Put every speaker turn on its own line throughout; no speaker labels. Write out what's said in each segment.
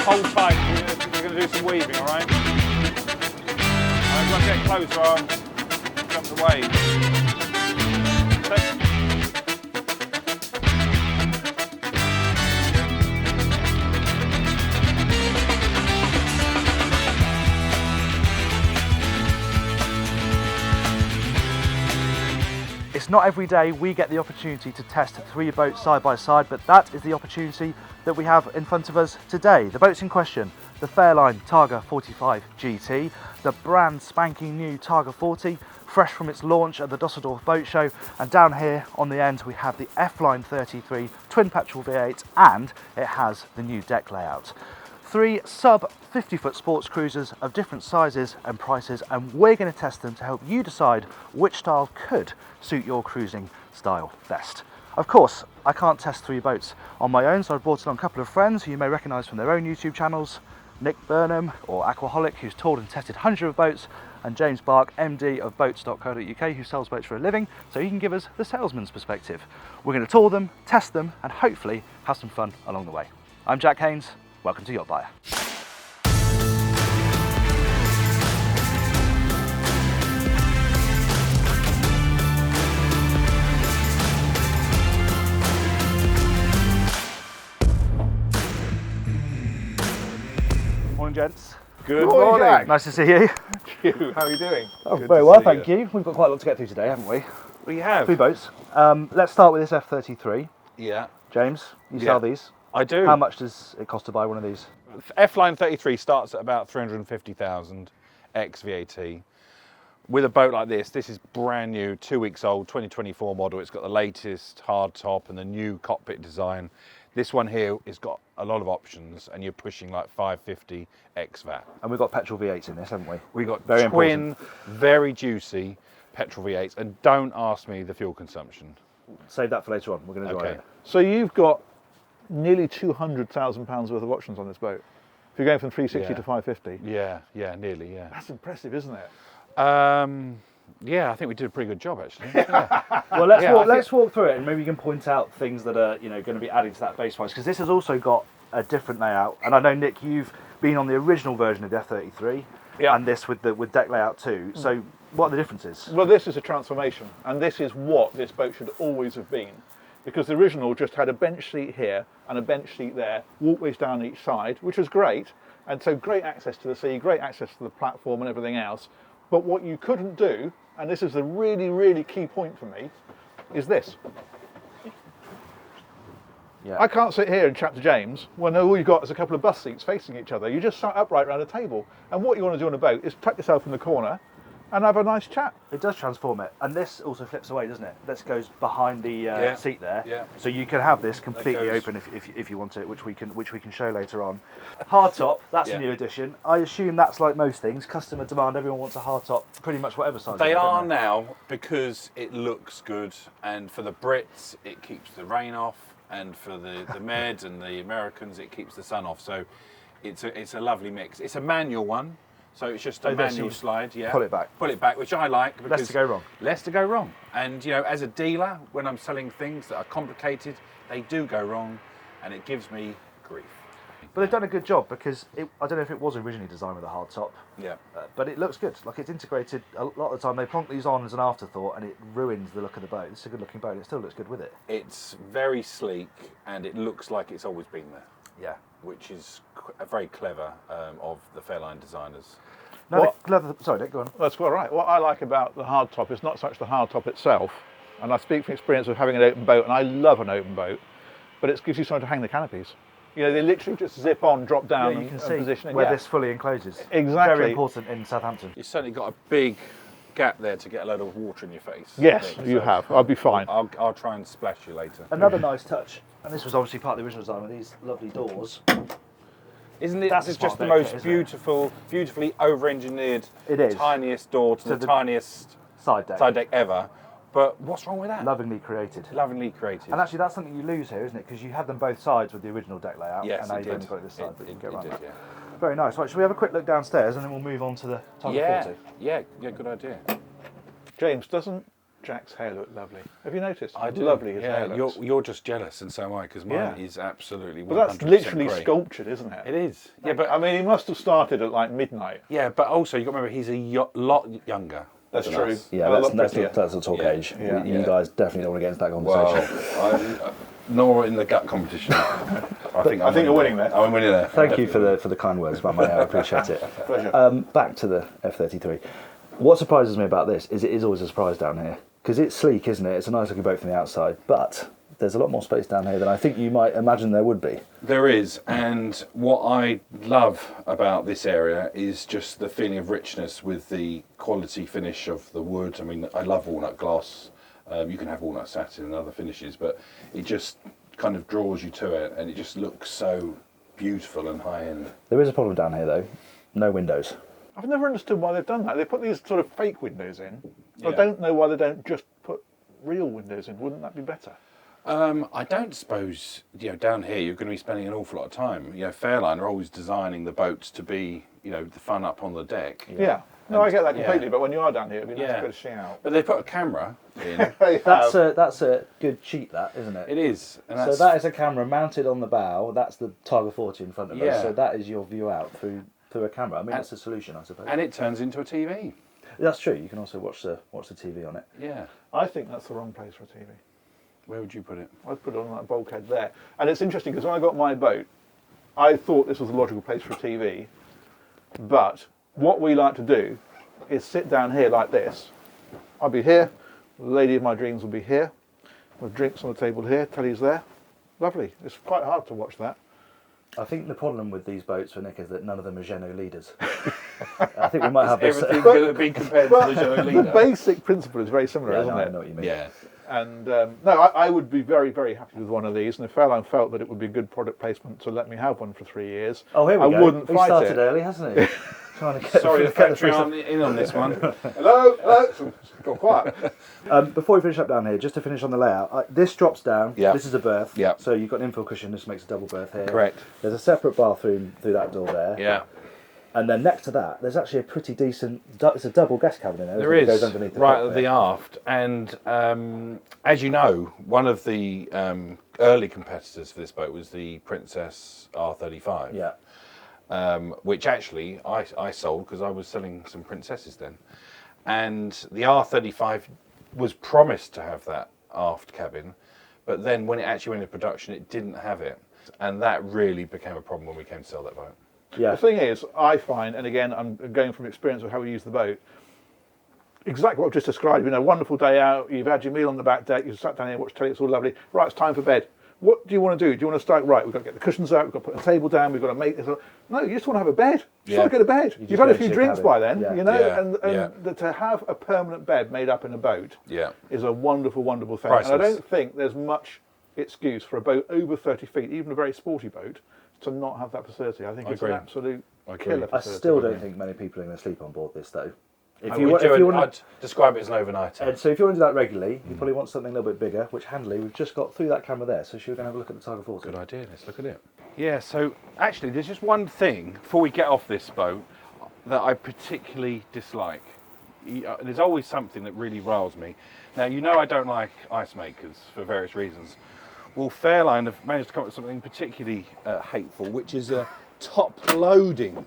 Hold tight, we're going to do some weaving, all right? I've got to get closer, I'll jump the wave.
It's not every day we get the opportunity to test 3 boats side by side, but that is the opportunity that we have in front of us today. The boats in question, the Fairline Targa 45 GT, the brand spanking new Targa 40, fresh from its launch at the Dusseldorf Boat Show, and down here on the end we have the F-Line 33 twin petrol V8, and it has the new deck layout. 3 sub 50-foot sports cruisers of different sizes and prices, and we're going to test them to help you decide which style could suit your cruising style best. Of course, I can't test 3 boats on my own, so I've brought along a couple of friends who you may recognise from their own YouTube channels. Nick Burnham, or Aquaholic, who's toured and tested hundreds of boats, and James Bark, MD of boats.co.uk, who sells boats for a living, so he can give us the salesman's perspective. We're going to tour them, test them, and hopefully have some fun along the way. I'm Jack Haines. Welcome to YachtBuyer. Morning, gents.
Good morning.
Jack.
Nice to see you.
How are you doing?
Oh,
Good
very
to
well,
see
thank
you.
you. We've got quite a lot to get through today, haven't we?
We have.
3 boats. Let's start with this F33.
Yeah,
James, you
Yeah.
sell these.
I do.
How much does it cost to buy one of these?
F-Line 33 starts at about 350,000 ex VAT. With a boat like this is brand new, 2 weeks old, 2024 model. It's got the latest hard top and the new cockpit design. This one here has got a lot of options, and you're pushing like 550 ex VAT.
And we've got petrol V8s in this, haven't we?
We got
Very
twin, very juicy petrol V8s, and don't ask me the fuel consumption.
Save that for later on. We're going to enjoy
Okay.
it.
So you've got nearly £200,000 worth of options on this boat. If you're going from 360
Yeah.
to 550,
Yeah, nearly, yeah.
that's impressive, isn't it?
Yeah, I think we did a pretty good job actually. Yeah.
Well, let's
Yeah,
walk,
I
let's walk through it, and maybe you can point out things that are going to be adding to that base price, because this has also got a different layout. And I know, Nick, you've been on the original version of the F33,
Yeah.
and this with deck layout too. So what are the differences?
Well, this is a transformation, and this is what this boat should always have been. Because the original just had a bench seat here and a bench seat there, walkways down each side, which was great. And so great access to the sea, great access to the platform and everything else. But what you couldn't do, and this is the really, really key point for me, is this.
Yeah.
I can't sit here and chat to James when all you've got is a couple of bus seats facing each other. You just sat upright around a table. And what you want to do on a boat is tuck yourself in the corner and have a nice chat.
It does transform it, and this also flips away, doesn't it? This goes behind the seat there,
Yeah.
so you can have this completely
goes-
open if you want it, which we can show later on. Hard top, that's a
Yeah.
new addition. I assume that's like most things, customer demand. Everyone wants a hard top, pretty much whatever size.
They
it is, don't
are now, because it looks good, and for the Brits it keeps the rain off, and for the Meds and the Americans it keeps the sun off. So it's a lovely mix. It's a manual one, so it's just a
Oh, this
manual
is-
slide. Yeah,
pull it back.
pull it back, which I like.
Less
Because
to go wrong.
Less to go wrong, and as a dealer, when I'm selling things that are complicated, they do go wrong, and it gives me grief.
But they've done a good job, because I don't know if it was originally designed with a hard top,
Yeah.
but it looks good. Like, it's integrated. A lot of the time they plonk these on as an afterthought, and it ruins the look of the boat. It's a good looking boat. It still looks good with it.
It's very sleek, and it looks like it's always been there,
Yeah.
which is very clever of the Fairline designers.
No,
What-
sorry, Nick, go on.
That's all right. What I like about the hard top is not so much the hard top itself, and I speak from experience of having an open boat, and I love an open boat, but it gives you somewhere to hang the canopies. They literally just zip on, drop down,
Yeah, you
and,
can
and
see
position it.
where
Yeah.
this fully encloses.
Exactly.
Very important in Southampton.
You've certainly got a big gap there to get a load of water in your face.
Yes,
Nick,
you
so
have. I'll be fine.
I'll try and splash you later.
Another nice touch, and this was obviously part of the original design with these lovely doors.
Isn't it?
That's
It's
a
just
smart
the
bit,
most
isn't it?
beautifully over-engineered,
It is.
tiniest door to
To
the
the
tiniest
Side deck.
side deck ever. But what's wrong with that?
Lovingly created.
Lovingly created.
And actually, that's something you lose here, isn't it? Because you had them both sides with the original deck layout,
yes,
and now
it
you've
did.
only got it this side, but you can get around
did,
that.
yeah.
Very nice. Right, shall we have a quick look downstairs, and then we'll move on to the Targa 40?
Yeah, good idea.
James, doesn't Jack's hair looked lovely. Have you noticed?
I do.
Lovely his
yeah,
hair looks.
you're just jealous, and so am I, because mine
Yeah.
is absolutely 100%
But that's literally
grey.
sculptured, isn't it?
It is. Yeah, but
I mean, he must have started at like midnight.
yeah, but also you got to remember he's a lot younger.
That's
than
true.
us.
Yeah,
And a lot
that's
prettier.
the talk
Yeah.
age.
Yeah.
You
Yeah.
guys definitely don't want to get into that conversation.
Well, nor in the gut competition. I think
you're winning there.
I'm winning there.
Thank you for the kind words about my hair. I appreciate it.
Pleasure.
Back to the F33. What surprises me about this is it is always a surprise down here, because it's sleek, isn't it? It's a nice looking boat from the outside, but there's a lot more space down here than I think you might imagine there would be.
There is, and what I love about this area is just the feeling of richness with the quality finish of the wood. I mean, I love walnut gloss. You can have walnut satin and other finishes, but it just kind of draws you to it, and it just looks so beautiful and high end.
There is a problem down here though, no windows.
I've never understood why they've done that. They put these sort of fake windows in. I
Yeah.
don't know why they don't just put real windows in. Wouldn't that be better?
I don't suppose, down here you're going to be spending an awful lot of time. Fairline are always designing the boats to be, the fun up on the deck.
Yeah. No, I get that
yeah.
completely, but when you are down here, it'd be nice
Yeah.
to be able to see out.
But they put a camera in.
They
That's
have.
a good cheat, that isn't it?
It is. And
So
that's,
that is a camera mounted on the bow. That's the Targa 40 in front of
Yeah.
us. So that is your view out through a camera. I mean, that's a solution, I suppose.
and it turns into a TV.
That's true. You can also watch the TV on it.
Yeah.
I think that's the wrong place for a TV.
Where would you put it?
I'd put it on that bulkhead there. And it's interesting because when I got my boat, I thought this was a logical place for a TV. But what we like to do is sit down here like this. I'll be here, the lady of my dreams will be here, with drinks on the table here, telly's there. Lovely. It's quite hard to watch that.
I think the problem with these boats for Nick is that none of them are Geno leaders. I think we might have this.
Everything going to be compared to the Joe
The
leader.
basic principle is very similar,
Yeah,
isn't
no, I
it?
know what you mean.
Yeah.
And no, I would be very, very happy with one of these. And if Fairline felt that it would be a good product placement to let me have one for 3 years,
Oh, here we
I
go.
wouldn't
He
fight
started
it.
early, hasn't he? Trying to get
Sorry, the
get
factory
first-
aren't in on this one.
Hello, hello. Got quiet.
Before we finish up down here, just to finish on the layout, this drops down.
Yeah.
This is a berth.
Yeah.
So you've got an infill cushion. This makes a double berth here.
Correct.
There's a separate bathroom through that door there.
Yeah.
And then next to that, there's actually a pretty decent. It's a double guest cabin in there.
There
isn't it? It
is,
goes underneath the
right
cockpit.
at the aft. And as you know, one of the early competitors for this boat was the Princess R35.
Yeah.
Which actually I sold because I was selling some Princesses then. And the R35 was promised to have that aft cabin, but then when it actually went into production, it didn't have it. And that really became a problem when we came to sell that boat.
Yeah.
The thing is, I find, and again, I'm going from experience of how we use the boat, exactly what I've just described. Wonderful day out, you've had your meal on the back deck, you've sat down here, watched telly, it's all lovely. Right, it's time for bed. What do you want to do? Do you want to start, right, we've got to get the cushions out, we've got to put the table down, we've got to make this. No, you just want to have a bed. You just want to go to bed. You've had a few drinks by then,
Yeah.
Yeah,
and to have a permanent bed made up in a boat
Yeah.
is a wonderful, wonderful thing.
Priceless.
And I don't think there's much excuse for a boat over 30 feet, even a very sporty boat, to not have that facility. I think it's
agree.
an absolute
I agree.
killer
I
facility.
still don't think many people are going to sleep on board this though. If
I
you
would
want,
do
if you
it-
want,
I'd describe it as an overnighter.
and so if you want to do that regularly, you probably want something a little bit bigger, which handily we've just got through that camera there. So should we go and have a look at the Targa 40?
Good idea, let's look at it. Yeah, so actually there's just one thing before we get off this boat that I particularly dislike. There's always something that really riles me. Now, I don't like ice makers for various reasons. Well, Fairline have managed to come up with something particularly hateful, which is a top loading,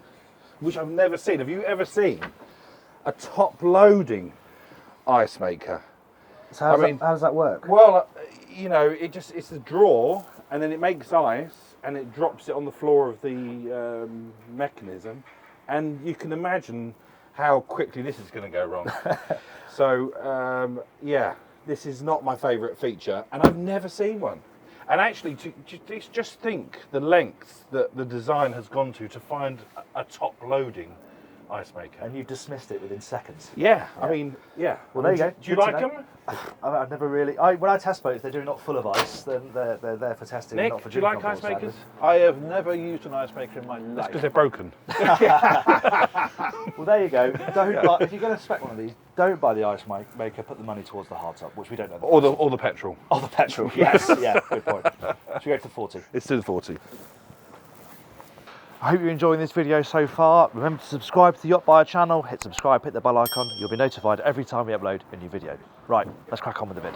which I've never seen. Have you ever seen a top loading ice maker?
So how
I mean-
does that work?
Well, it's a drawer, and then it makes ice, and it drops it on the floor of the mechanism, and you can imagine how quickly this is going to go wrong. So, this is not my favourite feature, and I've never seen one. And actually, just think the lengths that the design has gone to find a top loading ice maker.
And you dismissed it within seconds.
Yeah, I mean, yeah.
Well, there you go.
Do you
Good to
like
know.
them?
I've never really. When I test boats, they're not full of ice. They're there for testing,
Nick,
not for
do you
drinking
like
on
ice
board,
makers?
sadly.
I have never used an ice maker in my life.
Because they're broken.
Well, there you go. Don't buy, if you're going to spec one of these, don't buy the ice maker. Put the money towards the hardtop, which we don't know.
Or the petrol.
Oh, the petrol. Yes, yeah, good point. Should we go to 40?
Let's do the 40.
I hope you're enjoying this video so far. Remember to subscribe to the YachtBuyer channel, hit subscribe, hit the bell icon. You'll be notified every time we upload a new video. Right, let's crack on with the vid.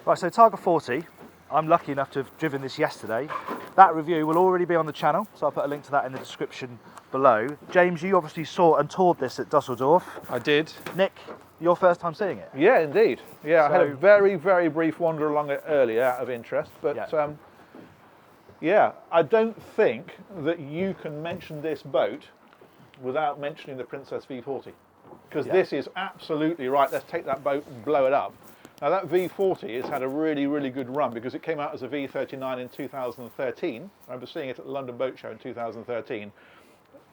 Right, so Targa 40, I'm lucky enough to have driven this yesterday. That review will already be on the channel, so I'll put a link to that in the description below. James, you obviously saw and toured this at Dusseldorf.
I did.
Nick, your first time seeing it?
Yeah, indeed. Yeah, I had a
So-
very, very brief wander along it earlier out of interest, but yeah, I don't think that you can mention this boat without mentioning the Princess V40, because this is absolutely right. Let's take that boat and blow it up. Now that V40 has had a really, really good run because it came out as a V39 in 2013. I remember seeing it at the London Boat Show in 2013,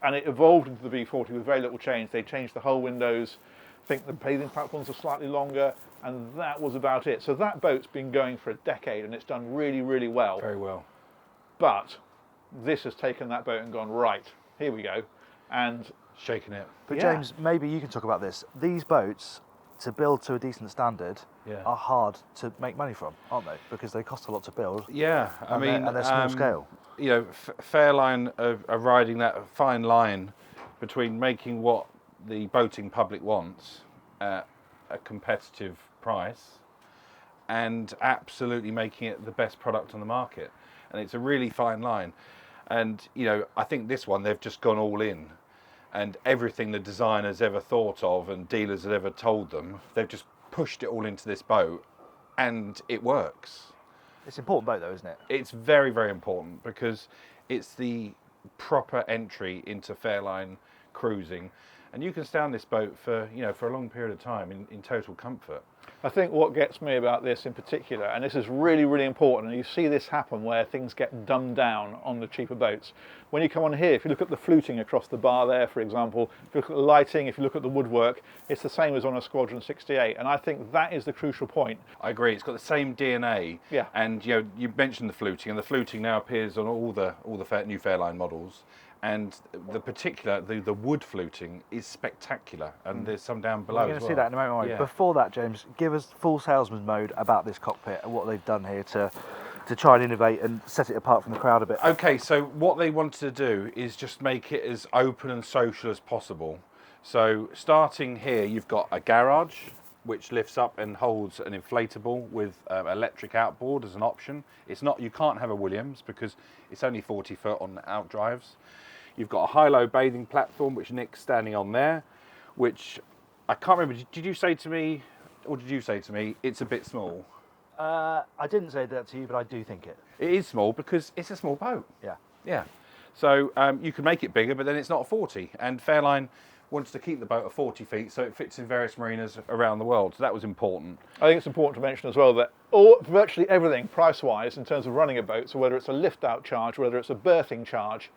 and it evolved into the V40 with very little change. They changed the hull windows. I think the bathing platforms are slightly longer, and that was about it. So that boat's been going for a decade, and it's done really, really well.
Very well.
But this has taken that boat and gone, right, here we go, and
Shaking it.
But
Yeah.
James, maybe you can talk about this. These boats, to build to a decent standard, are hard to make money from, aren't they? Because they cost a lot to build.
Yeah, I
And
mean,
they're small scale.
You know, Fairline are riding that fine line between making what the boating public wants at a competitive price and absolutely making it the best product on the market. And it's a really fine line. And, you know, I think this one, they've just gone all in. And everything the designers ever thought of and dealers had ever told them, they've just pushed it all into this boat, and it works.
It's an important boat though, isn't it?
It's very, very important because it's the proper entry into Fairline cruising. And you can stay on this boat for, you know, for a long period of time in total comfort.
I think what gets me about this in particular, and this is really, really important, and you see this happen where things get dumbed down on the cheaper boats. When you come on here, if you look at the fluting across the bar there, for example, if you look at the lighting, if you look at the woodwork, it's the same as on a Squadron 68, and I think that is the crucial point.
I agree. It's got the same DNA.
Yeah.
And you know, you mentioned the fluting, and the fluting now appears on all the new Fairline models. And the wood fluting is spectacular, and there's some down below.
We're going
as
to
well.
see that in a moment. Right?
Yeah.
Before that, James, give us full salesman mode about this cockpit and what they've done here to try and innovate and set it apart from the crowd a bit.
Okay, so what they wanted to do is just make it as open and social as possible. So starting here, you've got a garage which lifts up and holds an inflatable with electric outboard as an option. It's not, you can't have a Williams because it's only 40 foot on outdrives. You've got a high-low bathing platform, which Nick's standing on there, which I can't remember. Did you say to me, or did you say to me, it's a bit small?
I didn't say that to you, but I do think it.
It is small because it's a small boat.
Yeah.
Yeah. So you can make it bigger, but then it's not a 40. And Fairline wants to keep the boat at 40 feet, so it fits in various marinas around the world. So that was important.
I think it's important to mention as well that virtually everything price-wise in terms of running a boat, so whether it's a lift-out charge, whether it's a berthing charge,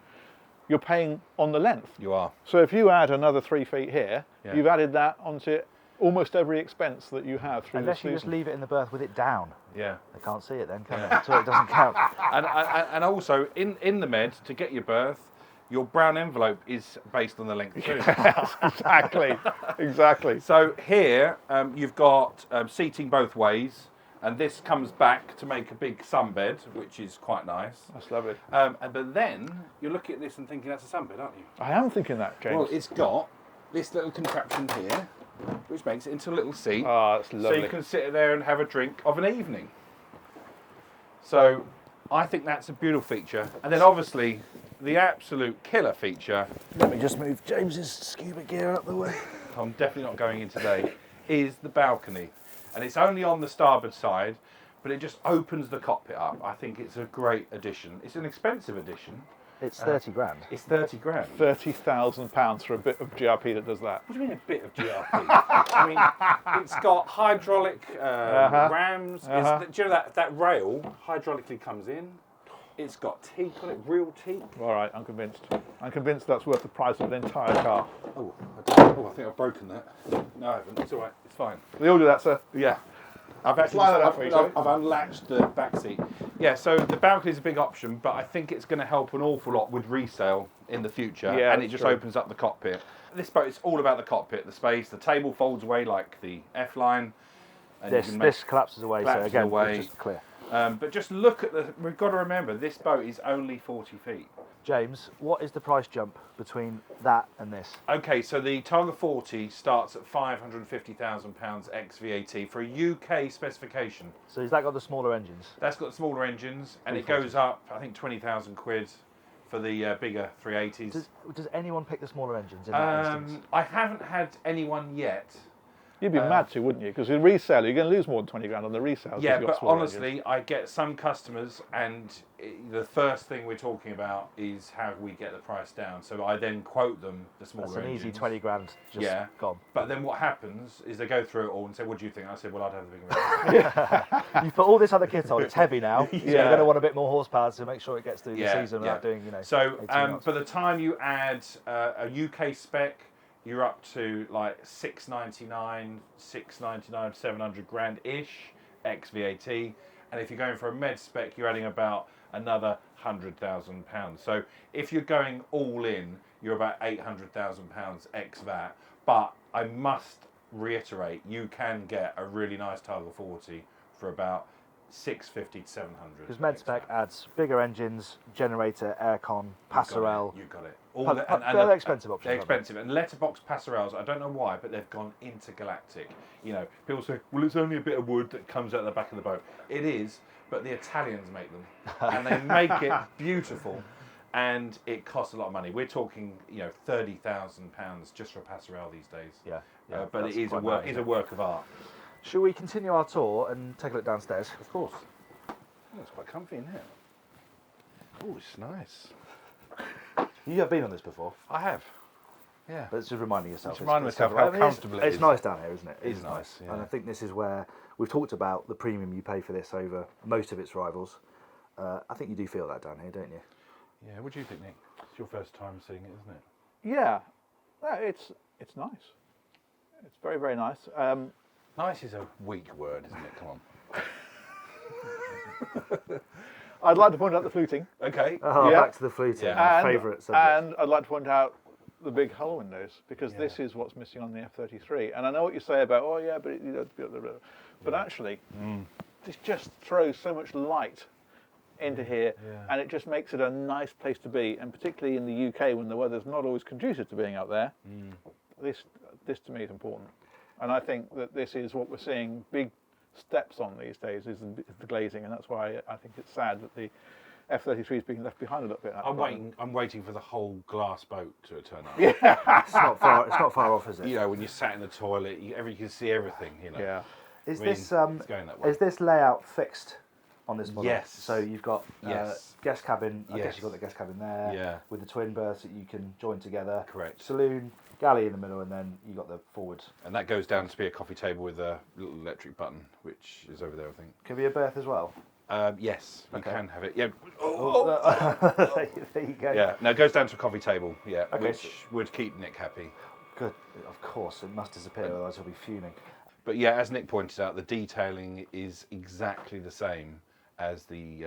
you're paying on the length.
You are.
So if you add another 3 feet here,
Yeah.
you've added that onto almost every expense that you have through
Unless
the
you just
season.
leave it in the berth with it down.
Yeah.
They can't see it then, can they? So it doesn't count.
And also, in the med, to get your berth, your brown envelope is based on the length too.
Exactly, exactly.
So here, you've got seating both ways, and this comes back to make a big sunbed, which is quite nice.
That's lovely.
But then, you're looking at this and thinking that's a sunbed, aren't you?
I am thinking that, James.
Well, it's got this little contraption here, which makes it into a little seat.
Ah, that's lovely.
So you can sit there and have a drink of an evening. So I think that's a beautiful feature. And then obviously, the absolute killer feature,
Let me just move James's scuba gear out the way.
I'm definitely not going in today, is the balcony. And it's only on the starboard side, but it just opens the cockpit up. I think it's a great addition. It's an expensive addition.
It's 30 grand.
It's 30 grand.
£30,000 for a bit of GRP that does that.
What do you mean a bit of GRP? I mean, it's got hydraulic rams. Do you know that rail hydraulically comes in? It's got teak on it, real teak.
All right, I'm convinced. I'm convinced that's worth the price of an entire car.
Oh, I think I've broken that. No, I haven't. It's all right. It's fine.
They all do that, sir.
Yeah. I've actually
Slide that out for me, sorry.
I've unlatched the back seat. Yeah, so the balcony is a big option, but I think it's going to help an awful lot with resale in the future.
Yeah,
and it
that's
just
true.
opens up the cockpit. This boat is all about the cockpit, the space. The table folds away like the F-line. and you can make-
This collapses away, so
collapses
again,
away.
it's just clear.
But just look at we've got to remember, this boat is only 40 feet.
James, what is the price jump between that and this?
Okay, so the Targa 40 starts at £550,000 ex VAT for a UK specification.
So has that got the smaller engines?
That's got smaller engines, and it goes up, I think, 20,000 quid for the bigger 380s.
Does anyone pick the smaller engines in that instance?
I haven't had anyone yet.
You'd be mad to, wouldn't you? Because in resale, you're going to lose more than 20 grand on the resale.
Yeah, but honestly, I get some customers, and the first thing we're talking about is how we get the price down. So I then quote them the smaller
That's an
engines.
easy 20 grand just gone.
But then what happens is they go through it all and say, what do you think? I said, well, I'd have the bigger engine.
You've put all this other kit on, it's heavy now, so
Yeah.
you're going to want a bit more horsepower to make sure it gets through the season without doing,
So
18 knots.
by the time you add a UK spec, you're up to like 699, 700 grand ish ex VAT, and if you're going for a med spec, you're adding about another £100,000. So if you're going all in, you're about £800,000 ex VAT. But I must reiterate, you can get a really nice Targa 40 for about 650 to 700.
Because med spec adds bigger engines, generator, aircon, passerelle.
You got it.
They're expensive options.
They're expensive. And letterbox passerelles, I don't know why, but they've gone intergalactic. People say, well, it's only a bit of wood that comes out the back of the boat. It is, but the Italians make them. And they make it beautiful. And it costs a lot of money. We're talking, £30,000 just for a passerelle these days.
Yeah.
But it is a work of art.
Shall we continue our tour and take a look downstairs?
Of course. Oh, it's quite comfy in here. Oh, it's nice.
You have been on this before,
I have. Yeah.
but it's just reminding yourself.
Just reminding myself how comfortable it is.
It's nice down here, isn't it?
It is nice, yeah.
And I think this is where we've talked about the premium you pay for this over most of its rivals. I think you do feel that down here, don't you?
Yeah, what do you think, Nick? It's your first time seeing it, isn't it?
Yeah, it's nice. It's very, very nice.
Nice is a weak word, isn't it? Come on.
I'd like to point out the fluting.
Okay.
Oh,
Yeah.
back to the fluting,
Yeah.
my favourite subject.
And I'd like to point out the big hull windows, because this is what's missing on the F33. And I know what you say about, but actually, this just throws so much light into here, and it just makes it a nice place to be. And particularly in the UK, when the weather's not always conducive to being out there, this to me is important. And I think that this is what we're seeing big steps on these days, is the glazing, and that's why I think it's sad that the F33 is being left behind a little bit.
I'm waiting for the whole glass boat to turn up.
It's not far off, is it?
When you sat in the toilet, you can see everything.
Yeah.
Is
it's
this
going that way.
is this layout fixed on this model?
Yes.
So you've got
Yes.
guest cabin. I guess
Yes.
you've got the guest cabin there.
Yeah.
With the twin berths that you can join together.
Correct.
Saloon, galley in the middle, and then you got the forward.
And that goes down to be a coffee table with a little electric button, which is over there, I think.
Can be a berth as well.
Yes, you
Okay.
can have it. Yeah.
There you go.
Yeah. No, it goes down to a coffee table. Yeah.
Okay.
Which would keep Nick happy.
Good. Of course, it must disappear, otherwise he'll be fuming.
But yeah, as Nick pointed out, the detailing is exactly the same as the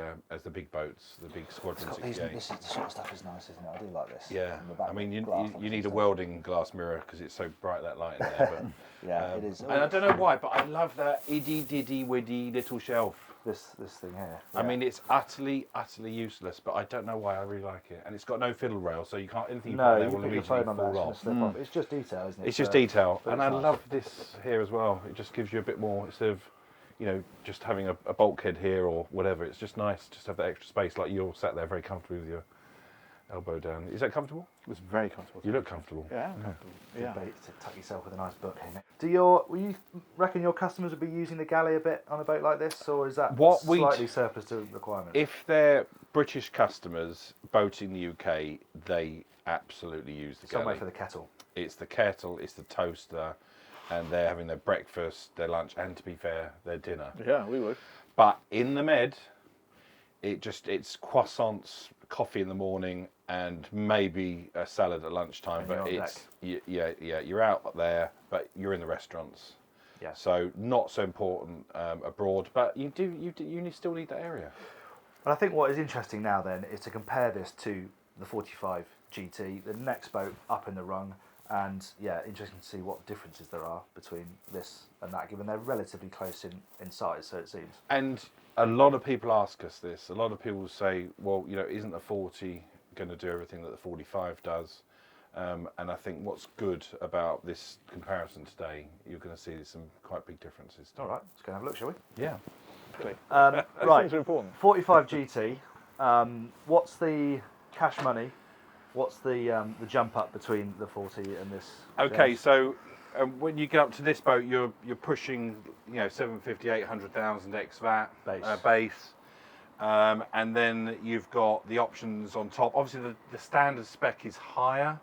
big boats, the big Squadron 68.
This is the sort of stuff is nice, isn't it? I do like this.
Yeah,
And the back
I mean,
glass
you need a
stuff.
welding glass mirror because it's so bright, that light in there. But,
Yeah, it is.
And I don't know why, but I love that itty-ditty-widdy little shelf.
This thing here.
I
Yeah.
mean, it's utterly useless, but I don't know why I really like it. And it's got no fiddle rail, so you can't, anything you put
No,
there
you
will
put your
immediately
phone on there,
fall
it's
off.
gonna slip off. It's just detail, isn't it?
It's just detail,
but
and
it's
I
nice.
love this here as well. It just gives you a bit more, instead of, just having a bulkhead here or whatever. It's just nice just to have that extra space. Like you're sat there very comfortably with your elbow down. Is that comfortable?
It's very comfortable.
You look comfortable.
Yeah, I'm comfortable.
Good
Yeah.
bait to tuck yourself with a nice book in it. Will you reckon your customers would be using the galley a bit on a boat like this, or is that
What we
slightly surplus to requirements?
If they're British customers boating the UK, they absolutely use the
Somewhere
galley.
for the kettle.
It's the kettle, it's the toaster, and they're having their breakfast, their lunch, and to be fair, their dinner.
Yeah, we would.
But in the Med, it's croissants, coffee in the morning, and maybe a salad at lunchtime.
And
but
you're on
it's you're out there, but you're in the restaurants.
Yeah.
So not so important abroad, but you still need that area.
And I think what is interesting now then is to compare this to the 45 GT, the next boat up in the rung, and interesting to see what differences there are between this and that, given they're relatively close in size, so it seems.
And a lot of people ask us this. A lot of people say, well, isn't the 40 going to do everything that the 45 does. And I think what's good about this comparison today, you're going to see some quite big differences.
All right, let's go and have a look, shall we?
Yeah.
Right,
Things are important.
45 GT. What's the cash money? What's the jump up between the 40 and this?
Okay,
James?
so when you get up to this boat, you're pushing 750, 800,000 ex VAT base. And then you've got the options on top. Obviously, the standard spec is higher,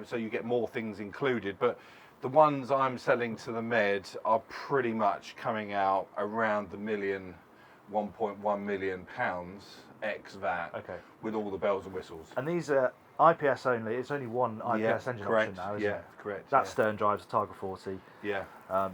so you get more things included. But the ones I'm selling to the Med are pretty much coming out around the 1.1 million pounds ex VAT, with all the bells and whistles.
And these are IPS only. It's only one IPS engine option now, isn't it?
Correct.
That's stern drives, Targa 40.
Yeah.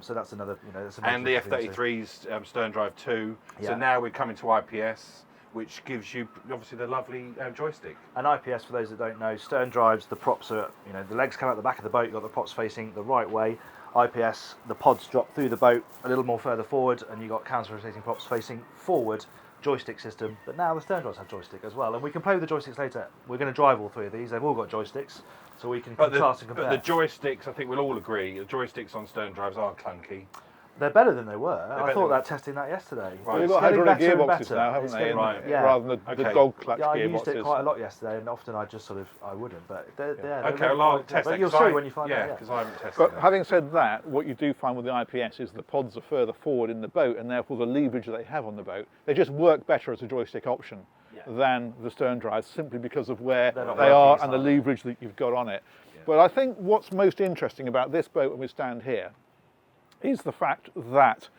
So that's another, that's
and the F33's stern drive 2.
Yeah.
So now we're coming to IPS, which gives you obviously the lovely joystick.
And IPS, for those that don't know, stern drives, the props are, the legs come out the back of the boat. You've got the props facing the right way. IPS, the pods drop through the boat a little more further forward, and you've got counter-rotating props facing forward. Joystick system, but now the stern drives have joystick as well, and we can play with the joysticks later. We're going to drive all three of these. They've all got joysticks, so we can contrast and compare.
But the joysticks, I think we'll all agree, the joysticks on stern drives are clunky.
They're better than they were. I thought that testing that yesterday.
Right. We've got hydraulic gearboxes now, haven't they?
Right.
Rather than the dog clutch
I
gearboxes.
used it quite a lot yesterday, and often I just I wouldn't. But
okay, well, I'll test that.
You'll see when you find out.
Yeah, because I haven't tested
But
that.
having said that, what you do find with the IPS is the pods are further forward in the boat, and therefore the leverage that they have on the boat, they just work better as a joystick option than the stern drives, simply because of where they are and the leverage that you've got on it. Yeah. But I think what's most interesting about this boat when we stand here is the fact that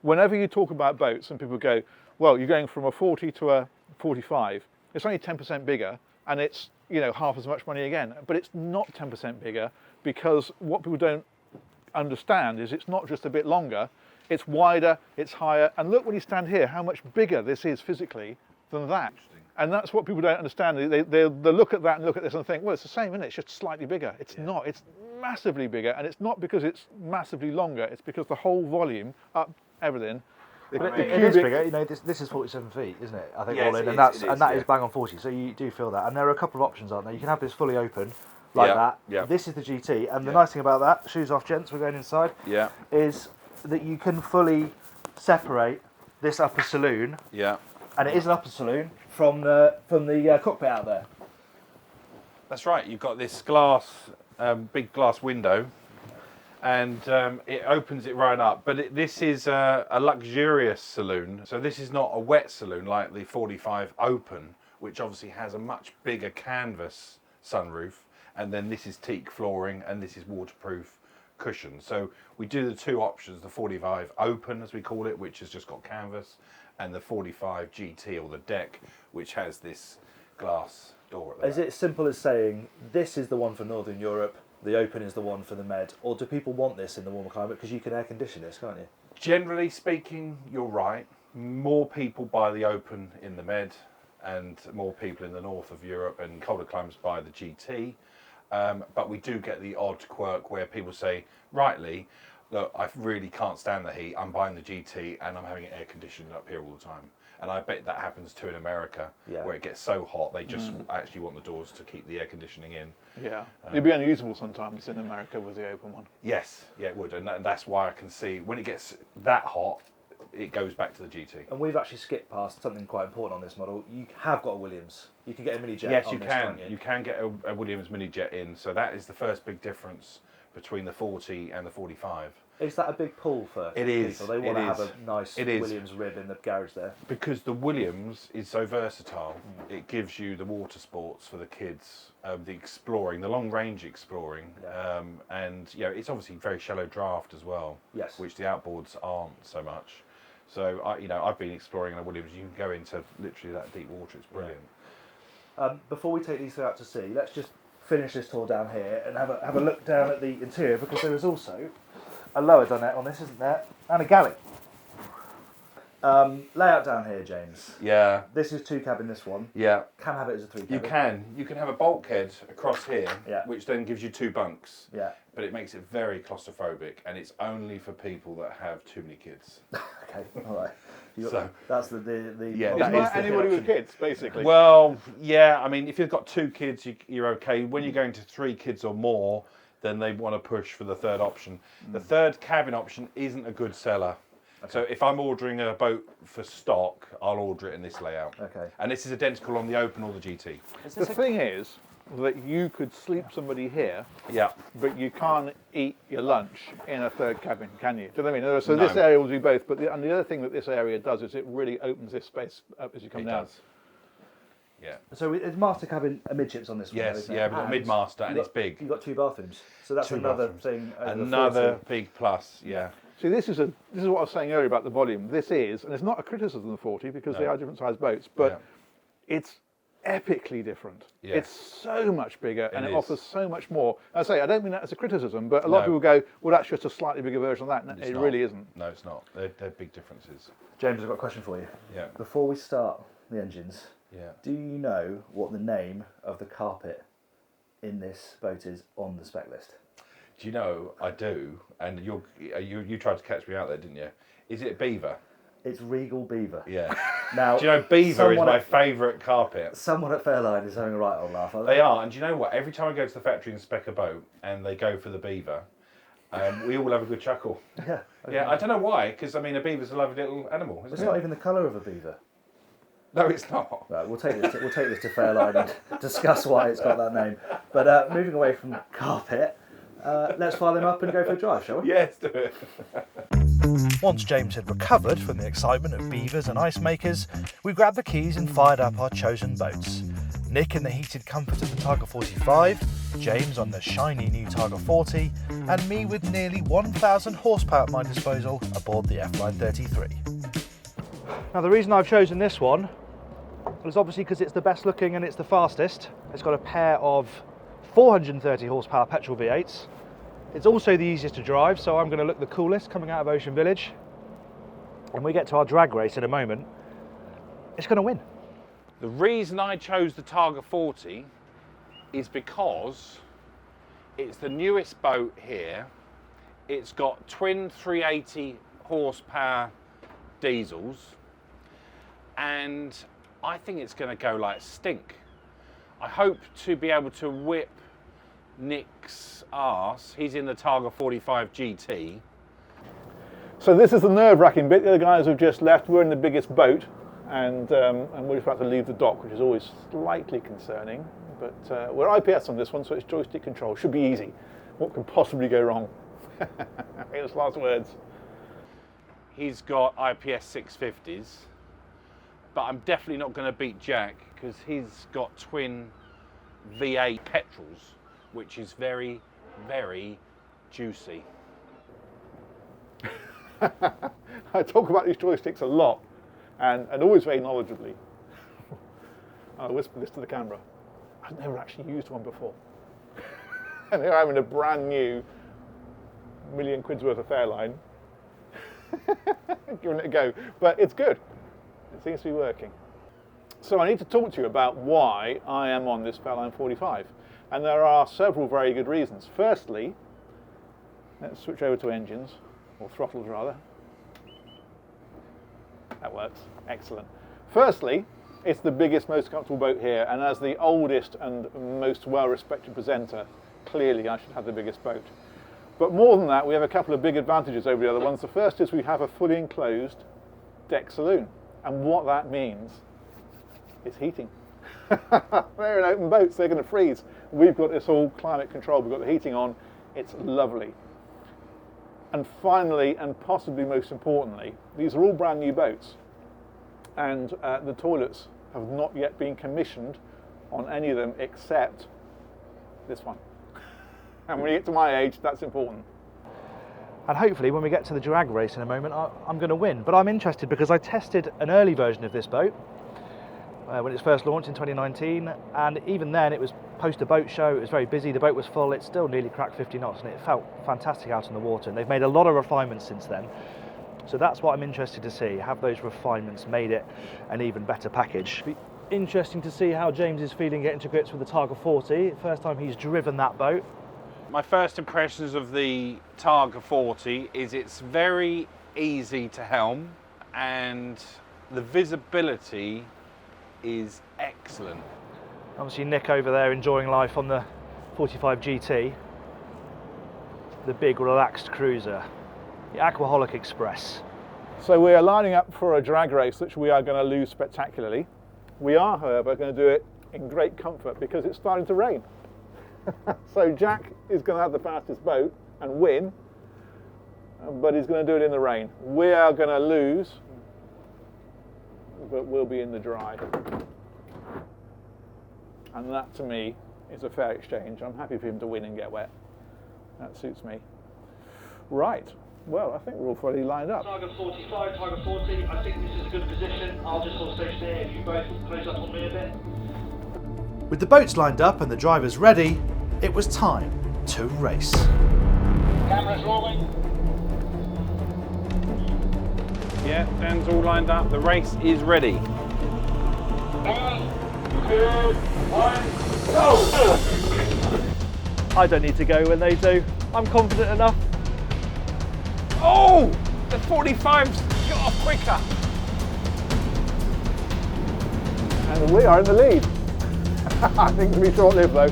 whenever you talk about boats and people go, well, you're going from a 40 to a 45, it's only 10% bigger and it's half as much money again. But it's not 10% bigger, because what people don't understand is it's not just a bit longer, it's wider, it's higher, and look when you stand here how much bigger this is physically than that. And that's what people don't understand. They look at that and look at this and think, well, it's the same, isn't it? It's just slightly bigger. It's not. It's massively bigger, and it's not because it's massively longer. It's because the whole volume, up everything.
But it is bigger. This is 47 feet, isn't it? I think all in, and that is bang on 40. So you do feel that. And there are a couple of options, aren't there? You can have this fully open, like that. Yeah. This is the GT, and the nice thing about that, shoes off, gents. We're going inside.
Yeah.
Is that you can fully separate this upper saloon.
Yeah.
And it is an upper saloon from the cockpit out there.
That's right. You've got this glass, big glass window, and it opens it right up. But this is a luxurious saloon. So this is not a wet saloon like the 45 Open, which obviously has a much bigger canvas sunroof. And then this is teak flooring, and this is waterproof cushions. So we do the two options: the 45 Open, as we call it, which has just got canvas, and the 45 GT, or the deck, which has this glass door at the
Is it as simple as saying this is the one for Northern Europe, the Open is the one for the Med, or do people want this in the warmer climate because you can air condition this, can't you?
Generally speaking, you're right. More people buy the Open in the Med, and more people in the north of Europe and colder climates buy the GT. But we do get the odd quirk where people say, rightly, look, I really can't stand the heat, I'm buying the GT and I'm having it air conditioned up here all the time. And I bet that happens too in America, where it gets so hot they just actually want the doors to keep the air conditioning in.
Yeah, it'd be unusable sometimes in America with the Open one.
Yes, yeah, it would, and that's why I can see when it gets that hot, it goes back to the GT.
And we've actually skipped past something quite important on this model. You have got a Williams. You can get a mini jet.
Yes,
on
you
this,
can.
can't you?
You can get a Williams mini jet in. So that is the first big difference between the 40 and the 45.
Is that a big pull for
It is.
people? They want to have a nice Williams rib in the garage there.
Because the Williams is so versatile. It gives you the water sports for the kids, the exploring, the long range exploring, and it's obviously very shallow draft as well.
Yes.
Which the outboards aren't so much. So I've been exploring in a Williams. You can go into literally that deep water. It's brilliant.
Before we take these two out to sea, let's just finish this tour down here and have a look down at the interior, because there is also a lower dunnet on this, isn't there? And a galley. Layout down here, James.
Yeah.
This is 2 cabin, this one.
Yeah.
Can have it as a 3 cabin.
You can have a bulkhead across here,
Yeah.
which then gives you 2 bunks.
Yeah.
But it makes it very claustrophobic, and it's only for people that have too many kids.
Okay, all right.
That's the
Yeah,
It's
that
not
is the
anybody with
option.
kids, basically.
Well, yeah, I mean, if you've got 2 kids, you're okay. When you're going to 3 kids or more, then they want to push for the third option. The third cabin option isn't a good seller. Okay. So if I'm ordering a boat for stock, I'll order it in this layout.
Okay.
And this is identical on the Open or the GT.
The thing is that you could sleep somebody here,
Yeah.
but you can't eat your lunch in a third cabin, can you? Do you know what I mean? So
No.
this area will do both, but the other thing that this area does is it really opens this space up as you come
It
down.
does. Yeah.
So it's master cabin amidships on this one.
Yes,
isn't it?
yeah, we've got mid-master and it's big.
You've got 2 bathrooms, so that's
2
another
bathrooms.
thing. Over the
Another
40.
big plus, yeah.
See, this is what I was saying earlier about the volume. This is, and it's not a criticism of the 40 because they are different sized boats, but it's epically different.
Yeah.
It's so much bigger and it
is.
offers so much more. I say, I don't mean that as a criticism, but a lot of people go, well, that's just a slightly bigger version of that. And it
not.
really isn't.
No, it's not. They're big differences.
James, I've got a question for you.
Yeah.
Before we start the engines,
Yeah.
do you know what the name of the carpet in this boat is on the spec list?
Do you know, I do, and you tried to catch me out there, didn't you? Is it Beaver?
It's Regal Beaver.
Yeah.
Now,
Do you know Beaver is
someone
my
at-
favourite carpet?
Someone at Fairline is having a right old laugh.
They are, and do you know what? Every time I go to the factory and spec a boat, and they go for the Beaver, we all have a good chuckle.
Yeah.
Yeah, I don't know why, because I mean, a beaver's a lovely little animal, isn't
It's
it?
not even the colour of a beaver.
No, it's not.
Right, we'll take this to Fairline and discuss why it's got that name. But moving away from carpet, let's fire them up and go for a drive, shall we?
Yes, do it.
Once James had recovered from the excitement of beavers and ice makers, we grabbed the keys and fired up our chosen boats. Nick in the heated comfort of the Targa 45, James on the shiny new Targa 40, and me with nearly 1,000 horsepower at my disposal aboard the F-Line 33. Now the reason I've chosen this one is obviously because it's the best looking and it's the fastest. It's got a pair of 430 horsepower petrol V8s. It's also the easiest to drive, so I'm going to look the coolest coming out of Ocean Village. When we get to our drag race in a moment, it's going to win.
The reason I chose the Targa 40 is because it's the newest boat here. It's got twin 380 horsepower diesels, and I think it's going to go like stink. I hope to be able to whip Nick's arse. He's in the Targa 45 GT.
So this is the nerve-wracking bit. The other guys have just left. We're in the biggest boat, and we're just about to leave the dock, which is always slightly concerning. But we're IPS on this one, so it's joystick control. Should be easy. What can possibly go wrong? Famous last words.
He's got IPS 650s, but I'm definitely not going to beat Jack because he's got twin V8 petrols, which is very, very juicy.
I talk about these joysticks a lot, and always very knowledgeably. I'll whisper this to the camera. I've never actually used one before. And here I'm in a brand new £1 million worth of Fairline, giving it a go. But it's good. It seems to be working. So I need to talk to you about why I am on this Fairline 45. And there are several very good reasons. Firstly, let's switch over to engines, or throttles rather. That works. Excellent. Firstly, it's the biggest, most comfortable boat here, and as the oldest and most well-respected presenter, clearly I should have the biggest boat. But more than that, we have a couple of big advantages over the other ones. The first is we have a fully enclosed deck saloon, and what that means is heating. They're in open boats, they're going to freeze. We've got this all climate controlled, we've got the heating on, it's lovely. And finally, and possibly most importantly, these are all brand new boats, and the toilets have not yet been commissioned on any of them except this one. And when you get to my age, that's important.
And hopefully when we get to the drag race in a moment, I'm going to win. But I'm interested because I tested an early version of this boat when it was first launched in 2019, and even then it was post a boat show, it was very busy, the boat was full, it still nearly cracked 50 knots and it felt fantastic out in the water, and they've made a lot of refinements since then. So that's what I'm interested to see, have those refinements made it an even better package. Be interesting to see how James is feeling getting to grips with the Targa 40, first time he's driven that boat.
My first impressions of the Targa 40 is it's very easy to helm and the visibility is excellent.
Obviously Nick over there enjoying life on the 45 GT, the big relaxed cruiser, the Aquaholic Express.
So we are lining up for a drag race which we are going to lose spectacularly. We are, however, going to do it in great comfort because it's starting to rain. So Jack is going to have the fastest boat and win, but he's going to do it in the rain. We are going to lose, but we'll be in the dry. And that, to me, is a fair exchange. I'm happy for him to win and get wet. That suits me. Right. Well, I think we're all fully lined up.
Targa 45, Targa 40. I think this is a good position. I'll just hold station here. If you both close up on me a bit.
With the boats lined up and the drivers ready, it was time to race.
Cameras rolling.
Yeah, Dan's all lined up. The race is ready.
3, 2, 1, go!
I don't need to go when they do. I'm confident enough.
Oh, the 45's got off quicker.
And we are in the lead. I think it'll be short-lived though.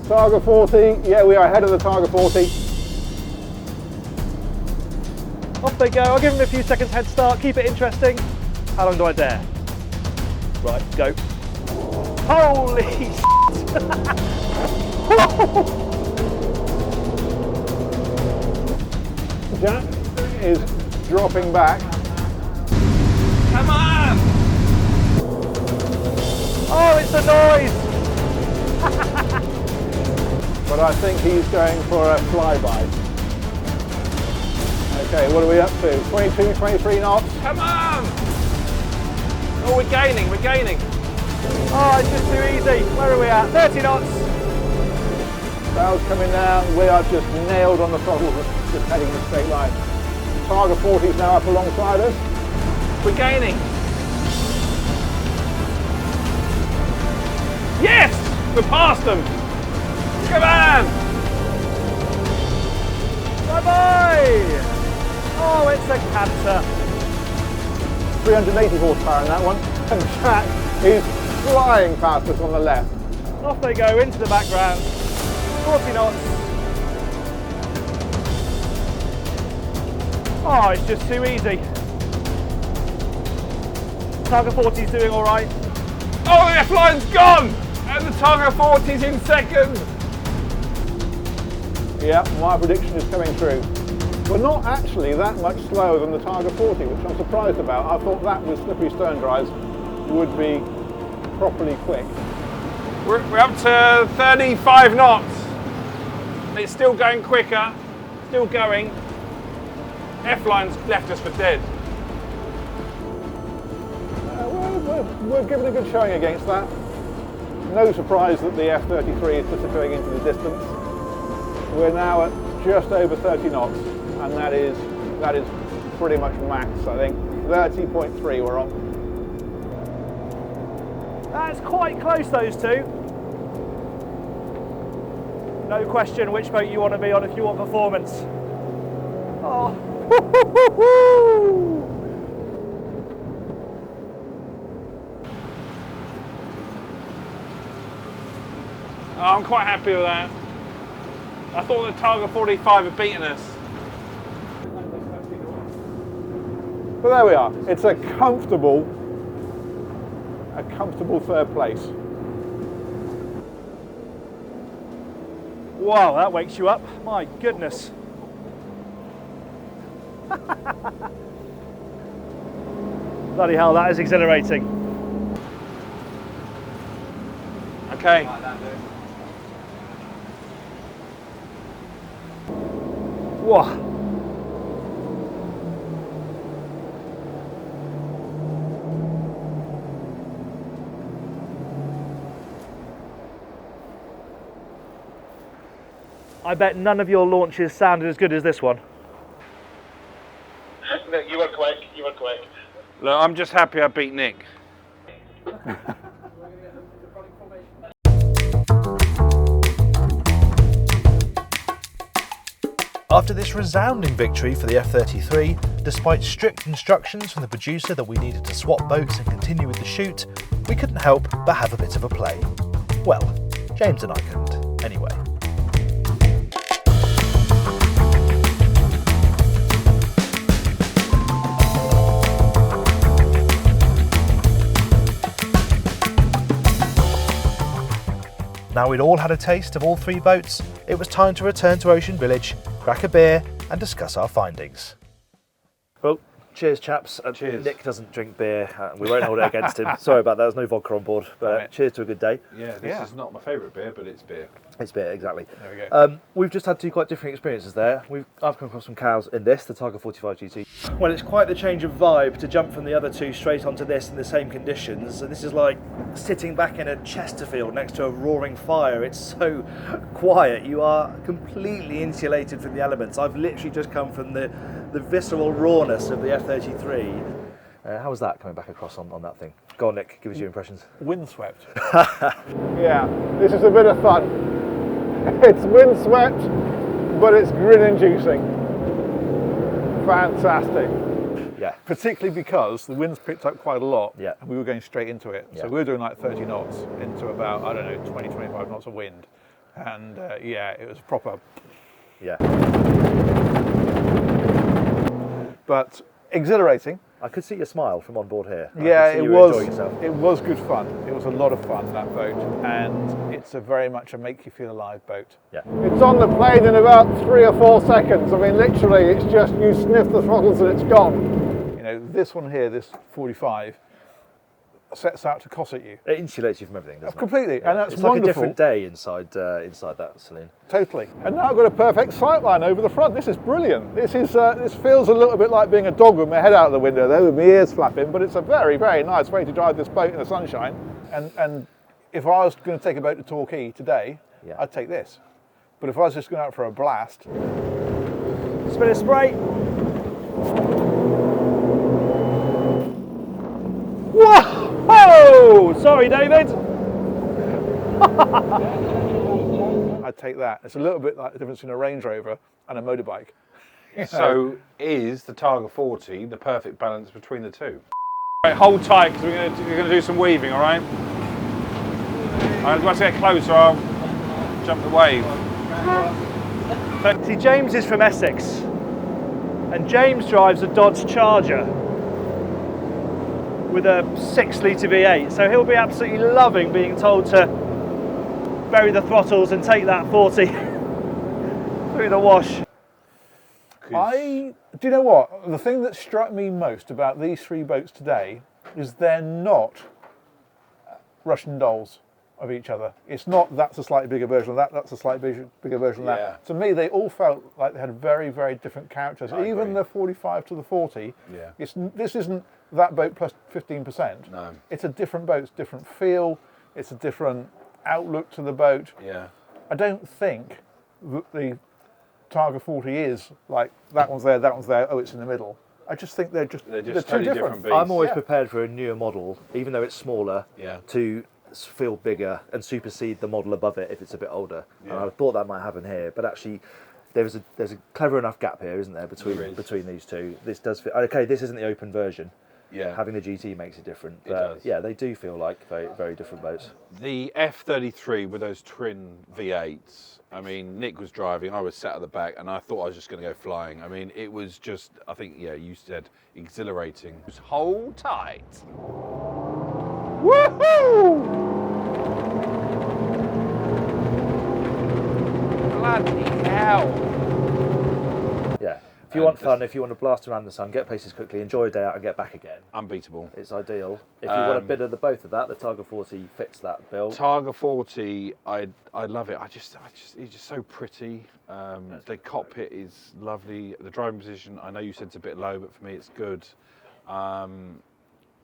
Targa 40, yeah, we are ahead of the Targa 40.
Off they go. I'll give them a few seconds head start, keep it interesting. How long do I dare? Right, go. Holy shit!
Jack is dropping back.
Come on!
Oh, it's the noise!
But I think he's going for a flyby. Okay, what are we up to? 22, 23 knots.
Come on! Oh, we're gaining, we're gaining.
Oh, it's just too easy. Where are we at? 30 knots.
Sails coming down. We are just nailed on the throttle, just heading in a straight line. Targa 40 is now up alongside us.
We're gaining. Yes! We're past them. Come on!
Bye-bye! Oh, it's a canter.
380 horsepower in that one. And Jack is flying past us on the left.
Off they go into the background. 40 knots. Oh, it's just too easy. Targa 40's doing all right.
Oh, the F-line's gone! And the Targa 40's in second.
Yeah, my prediction is coming true. We're not actually that much slower than the Targa 40, which I'm surprised about. I thought that with slippery stern drives would be properly quick.
We're up to 35 knots. It's still going quicker, still going. F-line's left us for dead.
We're giving a good showing against that. No surprise that the F-33 is disappearing into the distance. We're now at just over 30 knots, and that is pretty much max, I think. 30.3 we're on.
That's quite close, those two. No question which boat you want to be on if you want performance. Oh.
I'm quite happy with that. I thought the Targa 45 had beaten us.
But there we are. It's a comfortable third place.
Wow, that wakes you up. My goodness. Bloody hell, that is exhilarating.
Okay.
Whoa. I bet none of your launches sounded as good as this one.
No, you were quick, you were quick.
Look, I'm just happy I beat Nick.
After this resounding victory for the F-33, despite strict instructions from the producer that we needed to swap boats and continue with the shoot, we couldn't help but have a bit of a play. Well, James and I couldn't, anyway. Now we'd all had a taste of all three boats, it was time to return to Ocean Village, crack a beer and discuss our findings. Well, cheers chaps.
Cheers.
Nick doesn't drink beer, we won't hold it against him. Sorry about that, there's no vodka on board, but cheers to a good day.
Yeah, this is not my favourite beer, but it's beer.
It's beer, exactly.
There we go.
We've just had two quite different experiences there. I've come across some cows in this, the Targa 45 GT. Well, it's quite the change of vibe to jump from the other two straight onto this in the same conditions. And this is like sitting back in a Chesterfield next to a roaring fire. It's so quiet. You are completely insulated from the elements. I've literally just come from the visceral rawness of the F-33. How was that coming back across on that thing? Go on, Nick, give us your impressions.
Windswept. Yeah, this is a bit of fun. It's windswept, but it's grin-inducing. Fantastic.
Yeah.
Particularly because the wind's picked up quite a lot,
Yeah.
and we were going straight into it.
Yeah.
So we were doing like 30 knots into about, I don't know, 20, 25 knots of wind. And yeah, it was proper.
Yeah.
But exhilarating.
I could see your smile from on board here.
Yeah,
it was.
It was good fun. It was a lot of fun, that boat, and it's very much a make you feel alive boat.
Yeah.
It's on the plane in about 3 or 4 seconds. I mean, literally, it's just you sniff the throttles and it's gone. You know, this one here, this 45, sets out to cosset you.
It insulates you from everything, doesn't it?
Completely,
Yeah.
and that's
it's
wonderful.
like a different day inside that saloon.
Totally. And now I've got a perfect sight line over the front. This is brilliant. This feels a little bit like being a dog with my head out of the window there with my ears flapping, but it's a very, very nice way to drive this boat in the sunshine. And if I was going to take a boat to Torquay today,
Yeah.
I'd take this. But if I was just going out for a blast...
Spin it spray. Whoa! Oh, sorry, David.
I'd take that. It's a little bit like the difference between a Range Rover and a motorbike.
So is the Targa 40 the perfect balance between the two? Right, hold tight because we're going to do some weaving, all right? Once I get closer, I'll jump the wave.
See, James is from Essex, and James drives a Dodge Charger with a 6-litre V8, so he'll be absolutely loving being told to bury the throttles and take that 40 through the wash.
Do you know what? The thing that struck me most about these three boats today is they're not Russian dolls of each other. It's not that's a slightly bigger version of that, that's a slightly bigger version of
Yeah.
that. To me, they all felt like they had very, very different characters.
I
Even
agree.
the 45 to the 40,
Yeah.
this isn't that boat plus 15%.
No.
It's a different boat, it's a different feel, it's a different outlook to the boat.
Yeah.
I don't think that the Targa 40 is like that one's there, oh, it's in the middle. I just think they're
They're
two
totally
different.
different beasts.
I'm always
Yeah.
prepared for a newer model, even though it's smaller,
Yeah.
to feel bigger and supersede the model above it if it's a bit older. And
Yeah.
I thought that might happen here, but actually there's a clever enough gap here, isn't there,
There is.
between these two. This does fit. Okay, this isn't the open version.
Yeah.
Having the GT makes it different.
It
But
does.
yeah, they do feel like very, very different boats.
The F-33 with those twin V8s, I mean, Nick was driving, I was sat at the back, and I thought I was just going to go flying. I mean, it was just, I think, yeah, you said exhilarating. Just hold tight. Woohoo! Bloody hell.
Yeah. If you want fun, if you want to blast around the sun, get places quickly, enjoy a day out and get back again,
Unbeatable.
it's ideal. If you want a bit of the both of that, the Targa 40 fits that bill.
Targa 40, I love it. It's just so pretty. The cockpit is lovely. The driving position, I know you said it's a bit low, but for me it's good.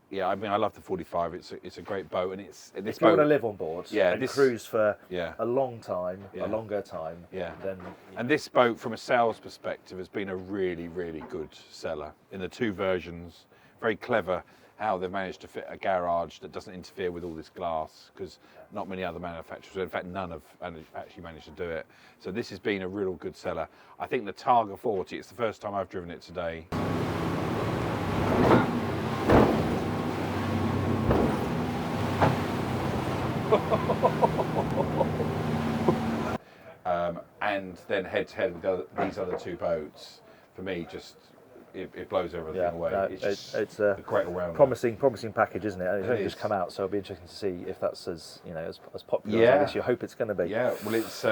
Yeah, I mean, I love the 45. It's a great boat, and it's this
If you want to
boat.
live on board and
this-
cruise for
Yeah.
a long time,
Yeah.
a longer time,
Yeah.
then
And this boat, from a sales perspective, has been a really, really good seller in the two versions. Very clever how they've managed to fit a garage that doesn't interfere with all this glass, because not many other manufacturers, in fact none have actually managed to do it. So this has been a real good seller. I think the Targa 40, it's the first time I've driven it today. And then head to head with these other two boats, for me, just it blows everything away.
No,
it's a great all-round.
Promising package, isn't it? And it's only just come out, so it'll be interesting to see if that's as as popular as I guess you hope it's going to be.
Yeah, well, it's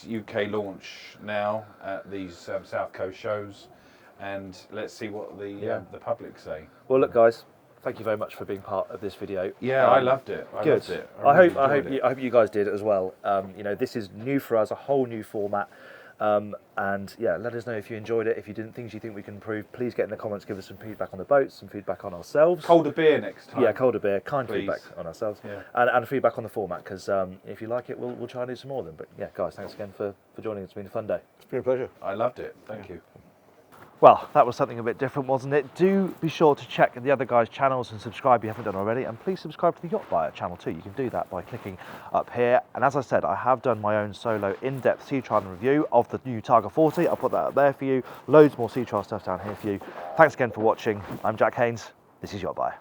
UK launch now at these South Coast shows, and let's see what the public say.
Well, look, guys. Thank you very much for being part of this video.
Yeah, I loved it. I loved it.
I hope you guys did as well. This is new for us, a whole new format. And yeah, let us know if you enjoyed it. If you didn't, things you think we can improve, please get in the comments, give us some feedback on the boats, some feedback on ourselves.
Colder beer next time.
Yeah, colder beer, kind
please.
Feedback on ourselves,
yeah.
and feedback on the format, because if you like it, we'll try and do some more of them. But yeah, guys, thanks again for joining us. It's been a fun day.
It's been a pleasure.
I loved it. Thank you.
Well, that was something a bit different, wasn't it? Do be sure to check the other guys' channels and subscribe if you haven't done already. And please subscribe to the YachtBuyer channel too. You can do that by clicking up here. And as I said, I have done my own solo in-depth sea trial review of the new Targa 40. I'll put that up there for you. Loads more sea trial stuff down here for you. Thanks again for watching. I'm Jack Haines. This is YachtBuyer.